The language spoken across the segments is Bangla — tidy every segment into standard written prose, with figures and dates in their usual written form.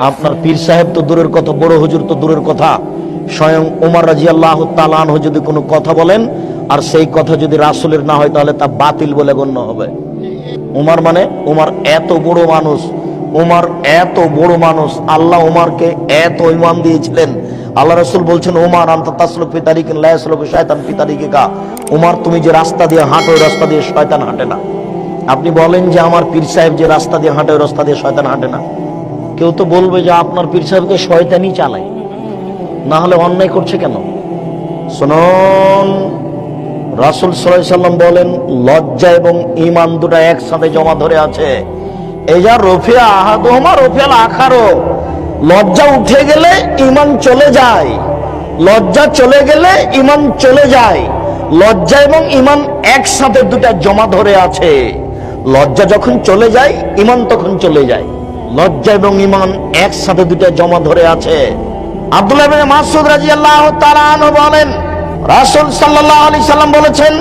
আপনার পীর সাহেব তো দূরের কথা, বড় হুজুর তো দূরের কথা, স্বয়ং ওমর রাদিয়াল্লাহু তাআলা আনহু যদি কোনো কথা বলেন আর সেই কথা যদি রাসূলের না হয় তাহলে তা বাতিল বলে গণ্য হবে। ওমর মানে ওমর এত বড় মানুষ, ওমর এত বড় মানুষ, আল্লাহ ওমরকে এত ঈমান দিয়েছিলেন। আল্লাহ রাসূল বলছেন, ওমর আনতা তাসলুক ফি তারিকিন লা ইয়াসলুকু শায়তান ফি তারিকিকা। ওমর তুমি যে রাস্তা দিয়ে হাঁটো ওই রাস্তা দিয়ে শয়তান হাঁটে না। আপনি বলেন যে আমার পীর সাহেব যে রাস্তা দিয়ে হাঁটে ওই রাস্তা দিয়ে শয়তান হাঁটে না। কেউ তো বলবে যে আপনার পীর সাহেবকে শয়তানি চালায়, না হলে অন্যায় করছে কেন? শুনুন, রাসূল সাল্লাল্লাহু আলাইহি সাল্লাম বলেন লজ্জা এবং ঈমান দুটো একসাথে জমা ধরে আছে। এই যা রফিয়া আহাদুহুমা রফিয়াল আখারু, লজ্জা উঠে গেলে ঈমান চলে যায়, লজ্জা চলে গেলে ঈমান চলে যায়। লজ্জা এবং ঈমান একসাথে দুটো জমা ধরে আছে। লজ্জা যখন চলে যায় ঈমান তখন চলে যায়। লজ্জা এবং ঈমান একসাথে দুটো জমা ধরে আছে। আব্দুল্লাহ ইবনে মাসউদ রাদিয়াল্লাহু তাআলা আনহু বলেন, রাসূল সাল্লাল্লাহু আলাইহি সাল্লাম বলেছেন,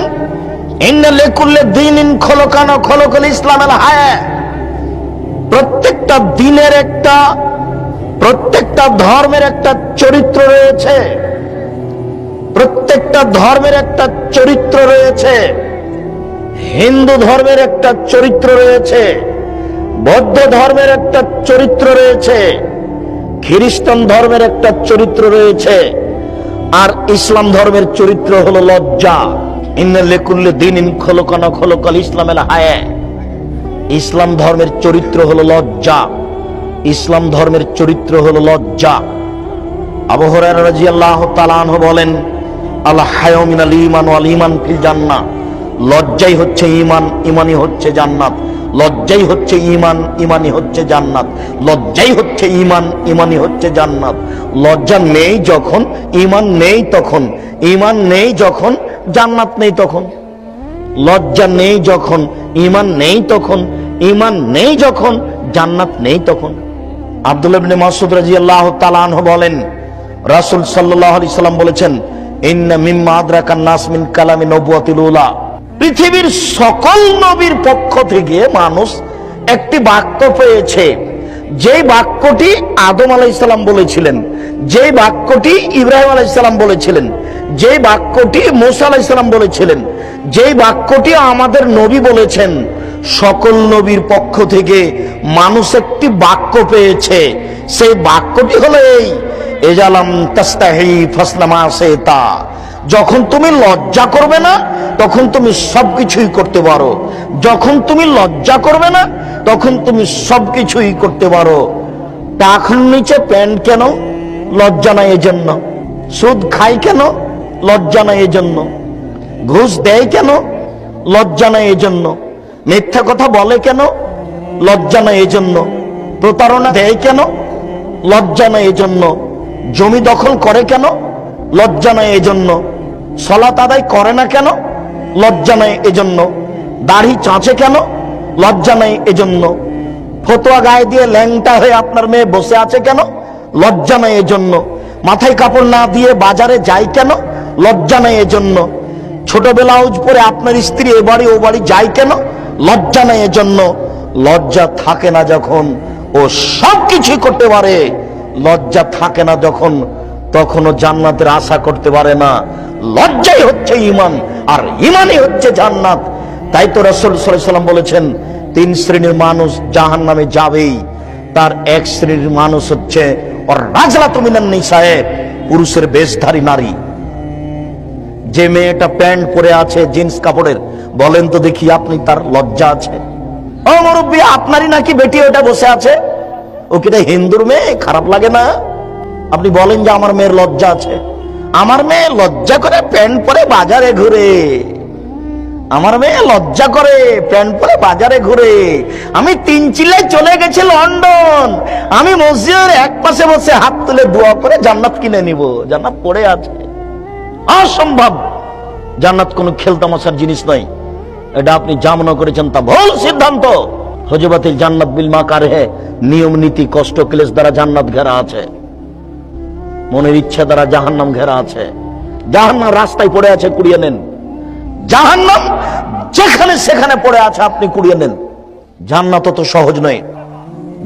ইন্না লিকুল্লি দীনিন খুলুকান ওয়া খুলুকুল ইসলামিল হায়া। প্রত্যেকটা দিনের একটা, প্রত্যেকটা ধর্মের একটা চরিত্র রয়েছে, প্রত্যেকটা ধর্মের একটা চরিত্র রয়েছে। হিন্দু ধর্মের একটা চরিত্র রয়েছে, বৌদ্ধ ধর্মের একটা চরিত্র রয়েছে, খ্রিস্টান ধর্মের একটা চরিত্র রয়েছে, আর ইসলাম ধর্মের চরিত্র হলো লজ্জা। ইন্না লিকুল্লি দীনিন খুলুকান ওয়া খুলুকুল ইসলামিল হায়া। ইসলাম ধর্মের চরিত্র হলো লজ্জা, ইসলাম ধর্মের চরিত্র হলো লজ্জা। আবু হুরায়রা রাদিয়াল্লাহু তাআলা আনহু বলেন, আল হায়া মিনাল ঈমান ওয়াল ঈমান ফিল জান্নাহ। লজ্জাই হচ্ছে ঈমান, ঈমানই হচ্ছে জান্নাত। লজ্জাই হচ্ছে ঈমান, ঈমানই হচ্ছে জান্নাত। লজ্জাই হচ্ছে ঈমান, ঈমানই হচ্ছে জান্নাত। লজ্জা নেই যখন ঈমান নেই তখন, ঈমান নেই যখন জান্নাত নেই তখন। লজ্জা নেই যখন ঈমান নেই তখন, ঈমান নেই যখন জান্নাত নেই তখন। আব্দুল্লাহ ইবনে মাসউদ রাদিয়াল্লাহু তাআলা আনহু বলেন, রাসূল সাল্লাল্লাহু আলাইহি সাল্লাম বলেছেন, ইন্না মিম্মা আদরাকান নাস মিন কালামি নবুওয়াতিল উলা। পৃথিবীর সকল নবীর পক্ষ থেকে মানুষ একটি বাক্য পেয়েছে, যেই বাক্যটি আদম আলাইহিস সালাম বলেছিলেন, যেই বাক্যটি ইব্রাহিম আলাইহিস সালাম বলেছিলেন, যেই বাক্যটি মুসা আলাইহিস সালাম বলেছিলেন, যেই বাক্যটি আমাদের নবী বলেছেন। সকল নবীর পক্ষ থেকে মানুষ একটি বাক্য পেয়েছে। সেই বাক্যটি হলো এই, এজালাম তাস্তাহি ফাসলামা সেতা। যখন তুমি লজ্জা করবে না তখন তুমি সবকিছুই করতে পারো। যখন তুমি লজ্জা করবে না তখন তুমি সবকিছুই করতে পারো। টাকন নিচে প্যান্ট কেন? লজ্জা নাই এজন্য। সুদ খাই কেন? লজ্জা নাই এজন্য। ঘুষ দেয় কেন? লজ্জা নাই এজন্য। মিথ্যা কথা বলে কেন? লজ্জা নাই এজন্য। প্রতারণা দেয় কেন? লজ্জা নাই এজন্য। জমি দখল করে কেন? লজ্জা নাই এজন্য। সালাত আদায় করে না কেন? লজ্জা নাই এজন্য। দাড়ি চাঁচে কেন? লজ্জা নাই এজন্য। ফতোয়া গায়ে দিয়ে ল্যাংটা হয়ে আপনার মেয়ে বসে আছে কেন? লজ্জা নাই এজন্য। মাথায় কাপড় না দিয়ে বাজারে যায় কেন? লজ্জা নাই এজন্য। ছোট ব্লাউজ পরে আপনার স্ত্রী এ বাড়ি ও বাড়ি যায় কেন? লজ্জা নাই এজন্য। লজ্জা থাকে না যখন ও সবকিছু করতে পারে, লজ্জা থাকে না যখন তখনও জান্নাতের আশা করতে পারে না। লজ্জাই হচ্ছে ঈমান, আর ঈমানই হচ্ছে জান্নাত। তাই তো রাসূল সাল্লাল্লাহু আলাইহি সাল্লাম বলেছেন, তিন শ্রেণীর মানুষ জাহান্নামে যাবেই। তার এক শ্রেণীর মানুষ হচ্ছে ওর রাজলাতু মিনান নিসায়ে, পুরুষের বেশধারী নারী। যে মেয়েটা প্যান্ট পরে আছে জিন্স কাপড়ের, বলেন তো দেখি আপনি তার লজ্জা আছে? ও মুরব্বী, আপনারই নাকি বেটি ওটা বসে আছে, ও কিটা হিন্দুর মেয়ে? খারাপ লাগে না? আপনি বলেন যে আমার মেয়ের লজ্জা আছে। আমার মেয়ে লজ্জা করে প্যান্ট পরে বাজারে ঘুরে, আমার মেয়ে লজ্জা করে প্যান্ট পরে বাজারে ঘুরে। আমি 3 চিল্লায় চলে গেছি লন্ডন, আমি মসজিদের এক পাশে বসে হাত তুলে দোয়া করে জান্নাত কিনে নিব। জান্নাত পড়ে আছে, অসম্ভব। জান্নাত কোনো খেলতামাশার জিনিস নয়। এটা আপনি যা মনে করেছেন তা ভুল সিদ্ধান্ত। হজবাতিল জান্নাত বিল মাকার হে, নিয়ম নীতি কষ্ট ক্লেশ দ্বারা জান্নাত ঘেরা আছে, মনের ইচ্ছা দ্বারা জাহান্নাম ঘেরা আছে। জাহান্নাম রাস্তায় পড়ে আছে, কুড়িয়ে নেন। জাহান্নাম যেখানে সেখানে পড়ে আছে, আপনি কুড়িয়ে নেন। জান্নাত তো সহজ নয়,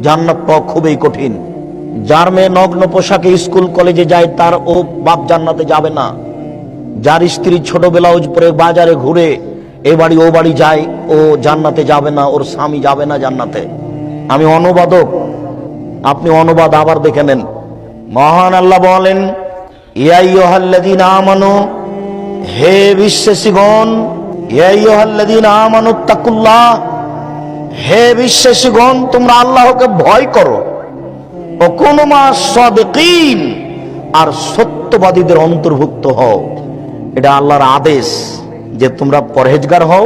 জান্নাত পাওয়া খুবই কঠিন। যার মেয়ে নগ্ন পোশাকে স্কুল কলেজে যায় তার ও বাপ জান্নাতে যাবে না। যার স্ত্রী ছোট ব্লাউজ পরে বাজারে ঘুরে এ বাড়ি ও বাড়ি যায় ও জান্নাতে যাবে না, ওর স্বামী যাবে না জান্নাতে। আমি অনুবাদক, আপনি অনুবাদ আবার দেখে নেন। মহান আল্লাহ বলেন, ইয়া আইয়ুহাল্লাযীনা আমানু, হে বিশ্বাসীগণ, ইয়া আইয়ুহাল্লাযীনা আমানু তাকুল্লাহ, হে বিশ্বাসীগণ তোমরা আল্লাহকে ভয় করো, ও কুনু মা'আস সাদিকিন, আর সত্যবাদীদের অন্তর্ভুক্ত হও। এটা আল্লাহর আদেশ যে তোমরা পরহেজগার হও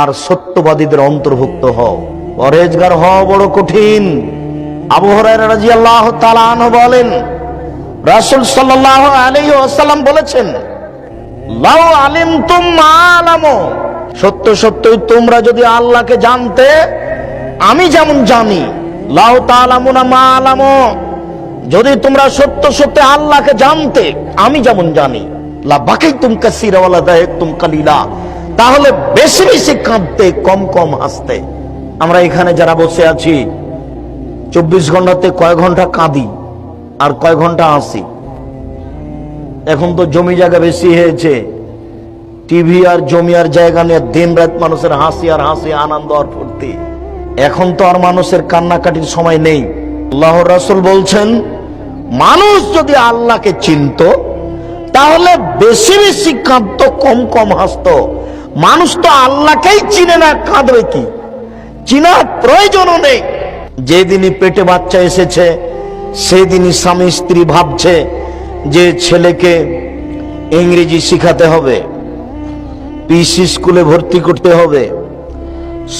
আর সত্যবাদীদের অন্তর্ভুক্ত হও। পরহেজগার হওয়া বড় কঠিন। আবু হুরায়রা রাদিয়াল্লাহু তাআলা আনহু বলেন, রাসূল সাল্লাল্লাহু আলাইহি ওয়াসাল্লাম বলেছেন, লাউ আলিমতুম মা আলামু, সত্য সত্যই তোমরা যদি আল্লাহকে জানতে আমি যেমন জানি, লাউ তাআলামুনা মা আলামু, যদি তোমরা সত্য সত্য আল্লাহকে জানতে আমি যেমন জানি, লা বাকাইতুম কাসীরা ওয়া লা দাহিকতুম কালিলা, তাহলে বেশি বেশি কাঁদতে কম কম হাসতে। আমরা এখানে যারা বসে আছি 24 ঘন্টাতে কয় ঘন্টা কাঁদি আর কয় ঘন্টা হাসি? এখন তো জমি জায়গা বেশি হয়েছে, টিভি আর জমি আর জায়গা নিয়ে দিন রাত মানুষের হাসি আর হাসি, আনন্দ আর ফুর্তি। এখন তো আর মানুষের কান্নাকাটির সময় নেই। আল্লাহর রাসূল বলছেন, মানুষ যদি আল্লাহকে চিনতো তাহলে বেশি বেশি কাঁদতো, কম কম হাসতো। মানুষ তো আল্লাহকেই চিনে না, কাঁদবে কি? চিনার প্রয়োজনও নেই। যেদিনই পেটে বাচ্চা এসেছে সেদিনই স্বামী স্ত্রী ভাবছে যে ছেলেকে ইংরেজি শিখাতে হবে, পিসি স্কুলে ভর্তি করতে হবে,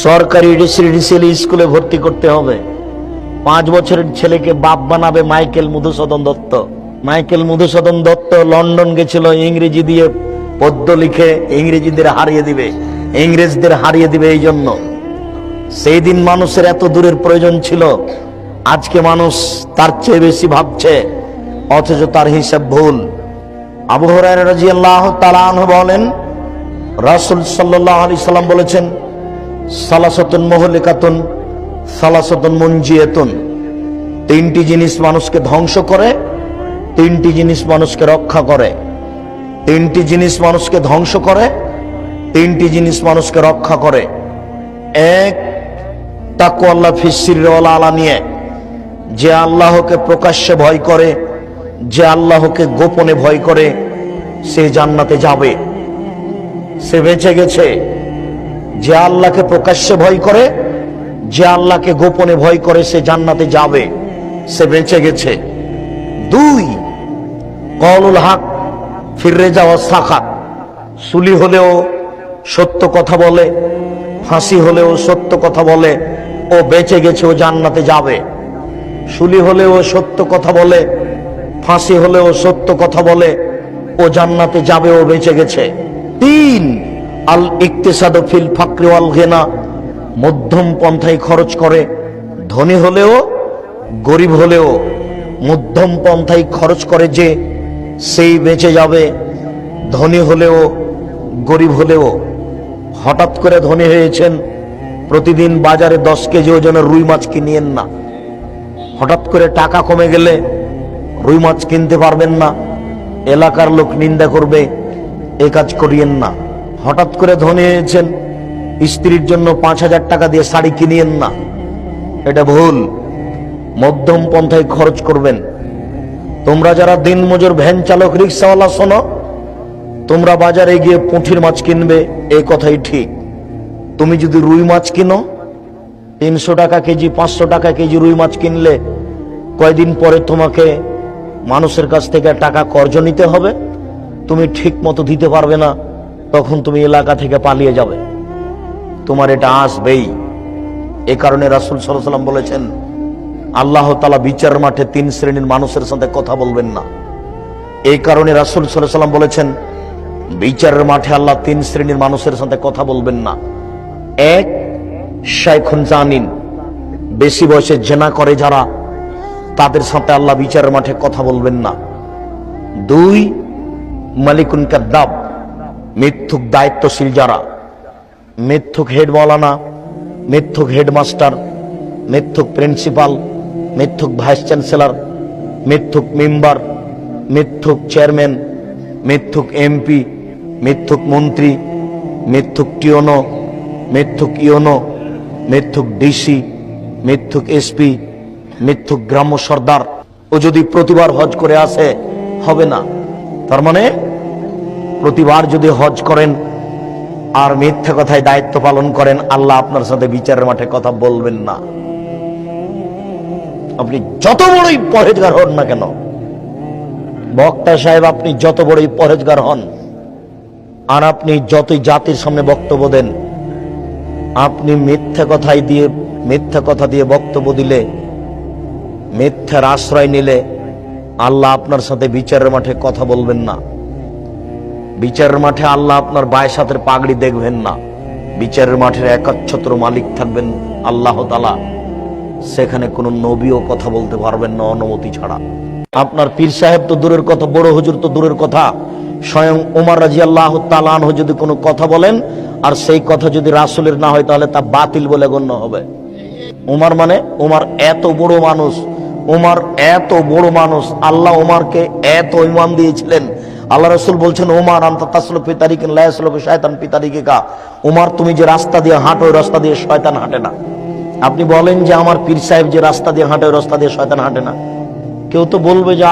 সরকারি রেসিডেন্সিয়াল স্কুলে ভর্তি করতে হবে। 5 বছরের ছেলেকে বাপ বানাবে Michael Madhusudan Dutta. Michael Madhusudan Dutta London গেছিল ইংরেজি দিয়ে পদ্য লিখে ইংরেজিদের হারিয়ে দিবে, ইংরেজদের হারিয়ে দিবে। এই জন্য সেই দিন মানুষের এত দূরের প্রয়োজন ছিল, আজকে মানুষ তার চেয়ে বেশি ভাবছে, অথচ তার হিসাব ভুল। আবু হুরায়রা রাদিয়াল্লাহু তাআলা আনহু বলেন, রাসূল সাল্লাল্লাহু আলাইহি সাল্লাম বলেছেন, সালাসাতুন মুহলিকাতুন সালাসাতুন মুনজিয়াতুন, 3টি জিনিস মানুষকে ধ্বংস করে, 3টি জিনিস মানুষকে রক্ষা করে। 3টি জিনিস মানুষকে ধ্বংস করে, 3টি জিনিস মানুষকে রক্ষা করে। এক, তাকওয়াল্লাহ ফিস সিররি ওয়াল আলানিয়া, যে আল্লাহকে প্রকাশ্যে ভয় করে, যে আল্লাহকে গোপনে ভয় করে সে জান্নাতে যাবে, সে বেঁচে গেছে। যে আল্লাহকে প্রকাশ্যে ভয় করে, যে আল্লাহকে গোপনে ভয় করে সে জান্নাতে যাবে, সে বেঁচে গেছে। 2, কওলুল হক ফির রিজা ওয়াস সাখাত, সুলি হলেও সত্য কথা বলে, ফাঁসি হলেও সত্য কথা বলে, ও বেঁচে গেছে, ও জান্নাতে যাবে। সুলি হলেও সত্য কথা বলে, ফাঁসি হলেও সত্য কথা বলে, ও জান্নাতে যাবে, ও বেঁচে গেছে। 3, আল ইকতিসাদু ফিল ফাকরি ওয়াল গিনা, মধ্যম পন্থায় খরচ করে, ধনী হলেও গরিব হলেও মধ্যম পন্থায় খরচ করে যে সেই বেঁচে যাবে, ধনী হলেও গরিব হলেও। হঠাৎ করে ধনী হয়েছেন, প্রতিদিন বাজারে 10 কেজি ওজনের রুই মাছ কিনিয়েন না। হঠাৎ করে টাকা কমে গেলে রুই মাছ কিনতে পারবেন না, এলাকার লোক নিন্দা করবে, এ কাজ করিয়েন না। হঠাৎ করে ধনী হয়েছেন, স্ত্রীর জন্য 5,000 টাকা দিয়ে শাড়ি কিনিয়েন না, এটা ভুল। মধ্যম পন্থায় খরচ করবেন। তোমরা যারা দিনমজুর, ভ্যান চালক, রিক্সাওয়ালা শোনো, তোমরা বাজারে গিয়ে পুঁটির মাছ কিনবে, এই কথাই ঠিক। তুমি যদি রুই মাছ কিনো, 300 টাকা কেজি, 500 টাকা কেজি রুই মাছ কিনলে কয়দিন পরে তোমাকে মানুষের কাছ থেকে টাকা কর্জ নিতে হবে, তুমি ঠিক মতো দিতে পারবে না, তখন তুমি এলাকা থেকে পালিয়ে যাবে, তোমার এটা আসবেই। এ কারণে রাসূল সাল্লাল্লাহু আলাইহি ওয়াসাল্লাম বলেছেন, আল্লাহ তাআলা বিচার মাঠে 3 শ্রেণীর মানুষের সাথে কথা বলবেন না। এই কারণে রাসূল সাল্লাল্লাহু আলাইহি ওয়াসাল্লাম বলেছেন, বিচারের মাঠে আল্লাহ 3 শ্রেণীর মানুষের সাথে কথা বলবেন না। 1, শাইখুন জানিন, বেশি বয়সে জেনা করে যারা, তাদের সাথে আল্লাহ বিচারের মাঠে কথা বলবেন না। 2, মালিকুন কাদ্দাব, মিথ্যুক দায়িত্বশীল যারা, মিথ্যুক হেড মাওলানা, মিথ্যুক হেডমাস্টার, মিথ্যুক প্রিন্সিপাল, মিথ্যুক ভাইস চ্যান্সেলর, মিথ্যুক মেম্বার, মিথ্যুক চেয়ারম্যান, মিথ্যুক এমপি, মিথ্যুক মন্ত্রী, মিথ্যুক টিওনো, মিথ্যুক ইওনো, মিথ্যুক ডিসি, মিথ্যুক এসপি, মিথ্যুক গ্রাম্য সর্দার, ও যদি প্রতিবার হজ করে আসে হবে না। তার মানে প্রতিবার যদি হজ করেন আর মিথ্যা কথায় দায়িত্ব পালন করেন, আল্লাহ আপনার সাথে বিচারের মাঠে কথা বলবেন না। আপনি যত বড়ই পরহেজগার হন না কেন, বক্তা সাহেব আপনি যত বড়ই পরহেজগার হন, আর আপনি যতই জাতির সামনে বক্তব্য দেন, আপনি মিথ্যা কথা দিয়ে বক্তব্য দিলে, মিথ্যার আশ্রয় নিলে আল্লাহ আপনার সাথে বিচারের মাঠে কথা বলবেন না। বিচারের মাঠে আল্লাহ আপনার বায়ের সাথে পাগড়ি দেখবেন না। বিচারের মাঠের একচ্ছত্র মালিক থাকবেন আল্লাহ তাআলা। সেখানে কোনো নবীও কথা বলতে পারবেন না অনুমতি ছাড়া। আপনার পীর সাহেব তো দূরের কথা, বড় হুজুর তো দূরের কথা, স্বয়ং ওমর রাদিয়াল্লাহু তাআলা আনহু যদি কোনো কথা বলেন আর সেই কথা যদি রাসূলের না হয়, তাহলে তা বাতিল বলে গণ্য হবে। ওমর মানে, ওমর এত বড় মানুষ, ওমর এত বড় মানুষ, আল্লাহ ওমরকে এত ইমান দিয়েছিলেন। আল্লাহ রাসূল বলছেন, ওমর আনতা তাসলুকু ফি তারিকিন লা ইয়াসলুকু শায়তান ফি তারিকিকা। ওমর তুমি যে রাস্তা দিয়ে হাঁটো, ওই রাস্তা দিয়ে শয়তান হাঁটে না। আপনি বলেন যে আমার পীর সাহেব যে রাস্তা দিয়ে হাঁটে, ওই রাস্তা দিয়ে শয়তান হাঁটে না। কেউ তো বলবে যে